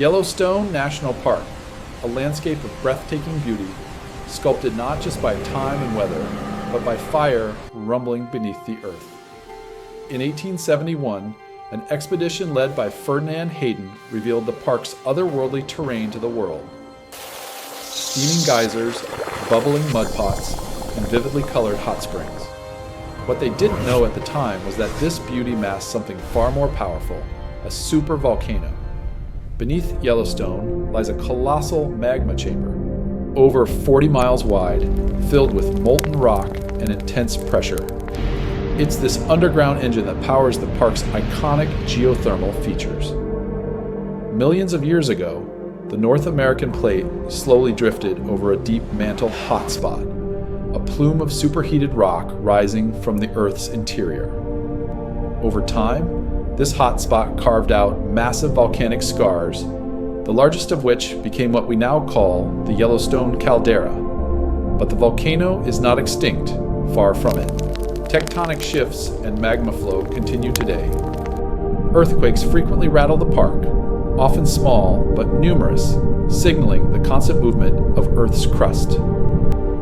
Yellowstone National Park, a landscape of breathtaking beauty, sculpted not just by time and weather, but by fire rumbling beneath the earth. In 1871, an expedition led by Ferdinand Hayden revealed the park's otherworldly terrain to the world. Steaming geysers, bubbling mud pots, and vividly colored hot springs. What they didn't know at the time was that this beauty masked something far more powerful, a supervolcano. Beneath Yellowstone lies a colossal magma chamber, over 40 miles wide, filled with molten rock and intense pressure. It's this underground engine that powers the park's iconic geothermal features. Millions of years ago, the North American plate slowly drifted over a deep mantle hotspot, a plume of superheated rock rising from the Earth's interior. Over time, this hotspot carved out massive volcanic scars, the largest of which became what we now call the Yellowstone caldera. But the volcano is not extinct, far from it. Tectonic shifts and magma flow continue today. Earthquakes frequently rattle the park, often small but numerous, signaling the constant movement of Earth's crust.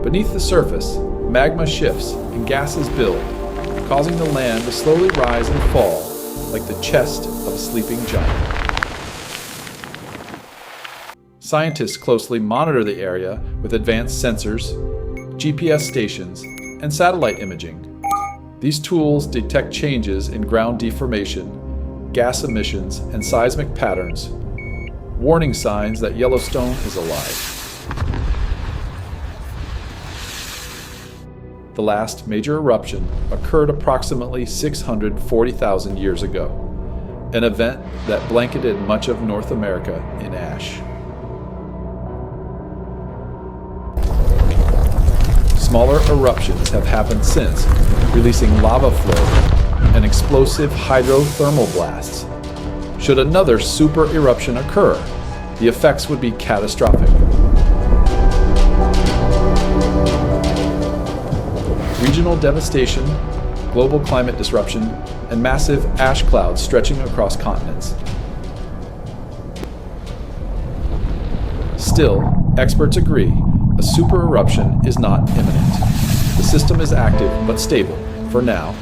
Beneath the surface, magma shifts and gases build, causing the land to slowly rise and fall like the chest of a sleeping giant. Scientists closely monitor the area with advanced sensors, GPS stations, and satellite imaging. These tools detect changes in ground deformation, gas emissions, and seismic patterns, warning signs that Yellowstone is alive. The last major eruption occurred approximately 640,000 years ago, an event that blanketed much of North America in ash. Smaller eruptions have happened since, releasing lava flow and explosive hydrothermal blasts. Should another super eruption occur, the effects would be catastrophic. Regional devastation, global climate disruption, and massive ash clouds stretching across continents. Still, experts agree a super eruption is not imminent. The system is active but stable, for now,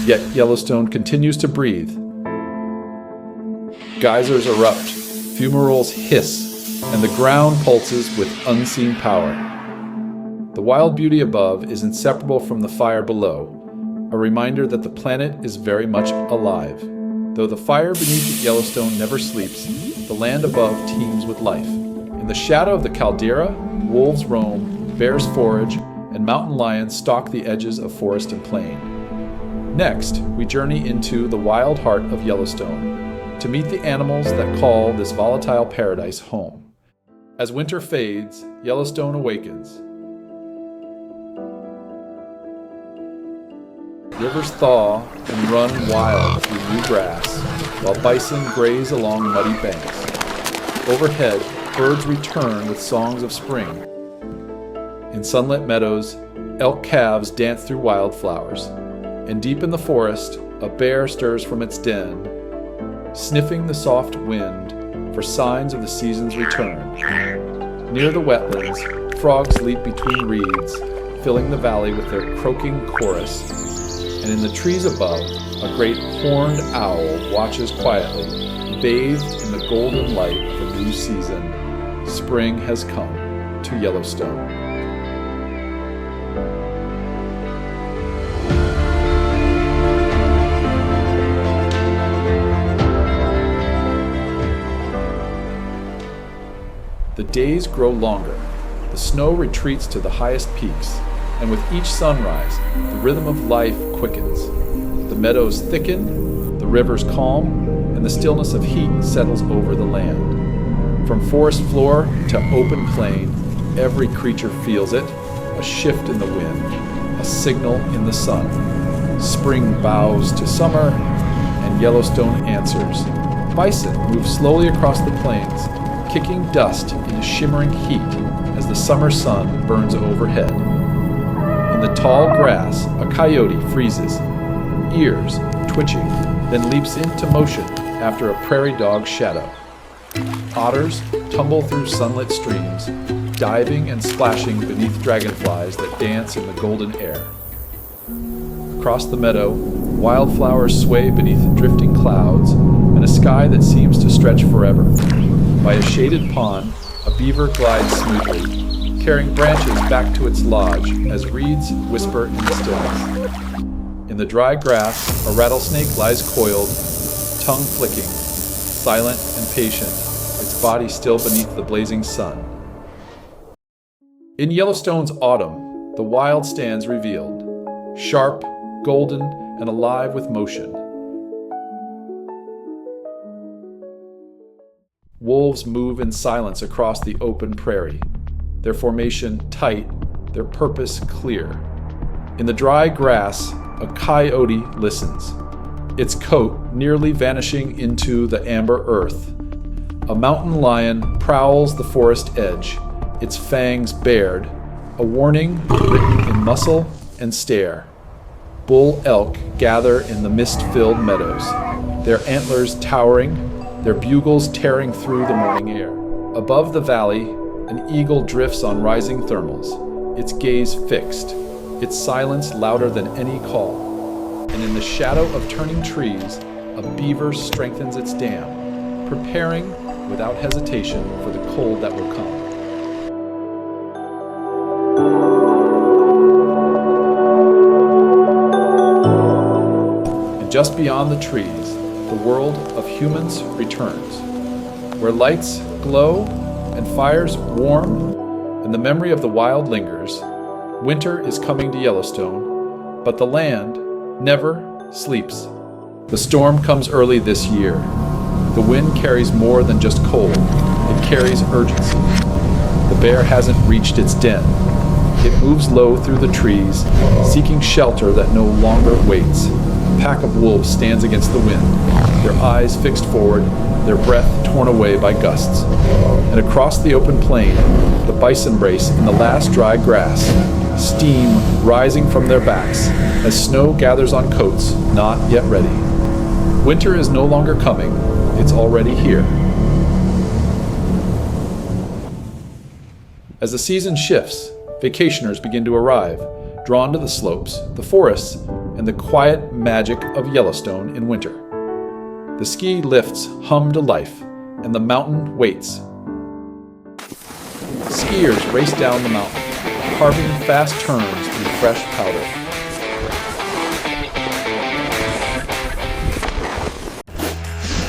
yet Yellowstone continues to breathe. Geysers erupt, fumaroles hiss, and the ground pulses with unseen power. The wild beauty above is inseparable from the fire below, a reminder that the planet is very much alive. Though the fire beneath Yellowstone never sleeps, the land above teems with life. In the shadow of the caldera, wolves roam, bears forage, and mountain lions stalk the edges of forest and plain. Next, we journey into the wild heart of Yellowstone to meet the animals that call this volatile paradise home. As winter fades, Yellowstone awakens. Rivers thaw and run wild through new grass, while bison graze along muddy banks. Overhead, birds return with songs of spring. In sunlit meadows, elk calves dance through wildflowers, and deep in the forest, a bear stirs from its den, sniffing the soft wind for signs of the season's return. Near the wetlands, frogs leap between reeds, filling the valley with their croaking chorus, and in the trees above, a great horned owl watches quietly, bathed in the golden light of a new season. Spring has come to Yellowstone. The days grow longer, the snow retreats to the highest peaks, and with each sunrise, the rhythm of life quickens. The meadows thicken, the rivers calm, and the stillness of heat settles over the land. From forest floor to open plain, every creature feels it, a shift in the wind, a signal in the sun. Spring bows to summer, and Yellowstone answers. Bison move slowly across the plains, kicking dust into shimmering heat as the summer sun burns overhead. In the tall grass, a coyote freezes, ears twitching, then leaps into motion after a prairie dog's shadow. Otters tumble through sunlit streams, diving and splashing beneath dragonflies that dance in the golden air. Across the meadow, wildflowers sway beneath drifting clouds and a sky that seems to stretch forever. By a shaded pond, a beaver glides smoothly, carrying branches back to its lodge as reeds whisper in the stillness. In the dry grass, a rattlesnake lies coiled, tongue flicking, silent and patient, its body still beneath the blazing sun. In Yellowstone's autumn, the wild stands revealed, sharp, golden, and alive with motion. Wolves move in silence across the open prairie, their formation tight, their purpose clear. In the dry grass, a coyote listens, its coat nearly vanishing into the amber earth. A mountain lion prowls the forest edge, its fangs bared, a warning written in muscle and stare. Bull elk gather in the mist-filled meadows, their antlers towering, their bugles tearing through the morning air. Above the valley, an eagle drifts on rising thermals, its gaze fixed, its silence louder than any call. And in the shadow of turning trees, a beaver strengthens its dam, preparing without hesitation for the cold that will come. And just beyond the trees, the world of humans returns, where lights glow and fires warm, and the memory of the wild lingers. Winter is coming to Yellowstone, but the land never sleeps. The storm comes early this year. The wind carries more than just cold. It carries urgency. The bear hasn't reached its den. It moves low through the trees, seeking shelter that no longer waits. A pack of wolves stands against the wind, their eyes fixed forward, their breath torn away by gusts. And across the open plain, the bison brace in the last dry grass, steam rising from their backs as snow gathers on coats not yet ready. Winter is no longer coming, it's already here. As the season shifts, vacationers begin to arrive, drawn to the slopes, the forests, and the quiet magic of Yellowstone in winter. The ski lifts hum to life, and the mountain waits. Skiers race down the mountain, carving fast turns through fresh powder.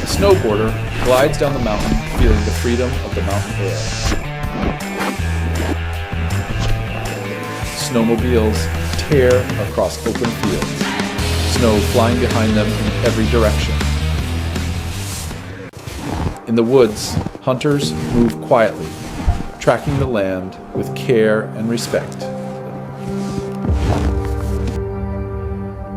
A snowboarder glides down the mountain, feeling the freedom of the mountain air. Snowmobiles tear across open fields, snow flying behind them in every direction. In the woods, hunters move quietly, tracking the land with care and respect.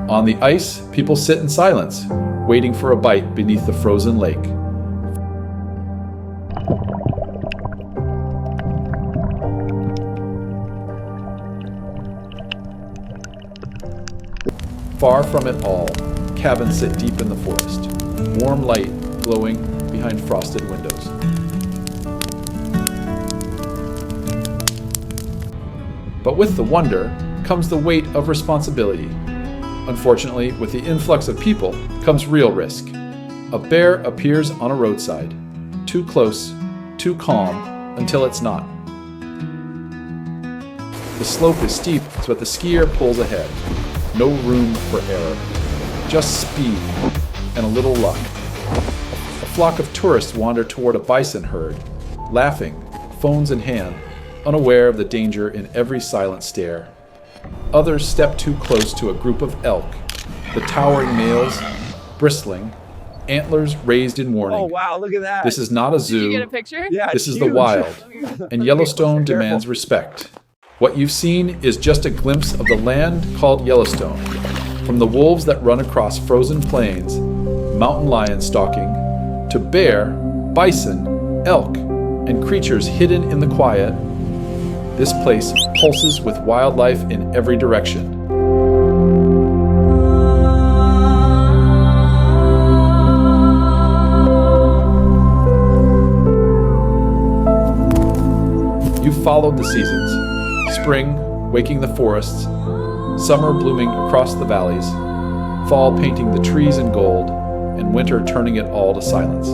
On the ice, people sit in silence, waiting for a bite beneath the frozen lake. Far from it all, cabins sit deep in the forest, warm light glowing behind frosted windows. But with the wonder comes the weight of responsibility. Unfortunately, with the influx of people comes real risk. A bear appears on a roadside, too close, too calm, until it's not. The slope is steep, so that the skier pulls ahead. No room for error, just speed and a little luck. A flock of tourists wander toward a bison herd, laughing, phones in hand, unaware of the danger in every silent stare. Others step too close to a group of elk, the towering males, bristling, antlers raised in warning. Oh wow, look at that. This is not a zoo. Did you get a picture? Yeah, This is huge. the wild, and Yellowstone demands respect. What you've seen is just a glimpse of the land called Yellowstone, from the wolves that run across frozen plains, mountain lions stalking, to bear, bison, elk, and creatures hidden in the quiet. This place pulses with wildlife in every direction. followed the seasons, spring waking the forests, summer blooming across the valleys, fall painting the trees in gold, and winter turning it all to silence.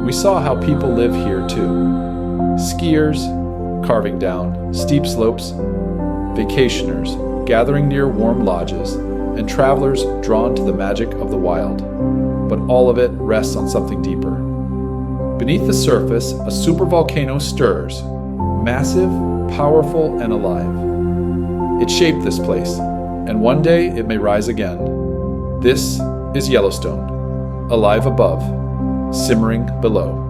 We saw how people live here too. Skiers carving down steep slopes, vacationers gathering near warm lodges, and travelers drawn to the magic of the wild. But all of it rests on something deeper. Beneath the surface, a supervolcano stirs, massive, powerful, and alive. It shaped this place, and one day it may rise again. This is Yellowstone, alive above, simmering below.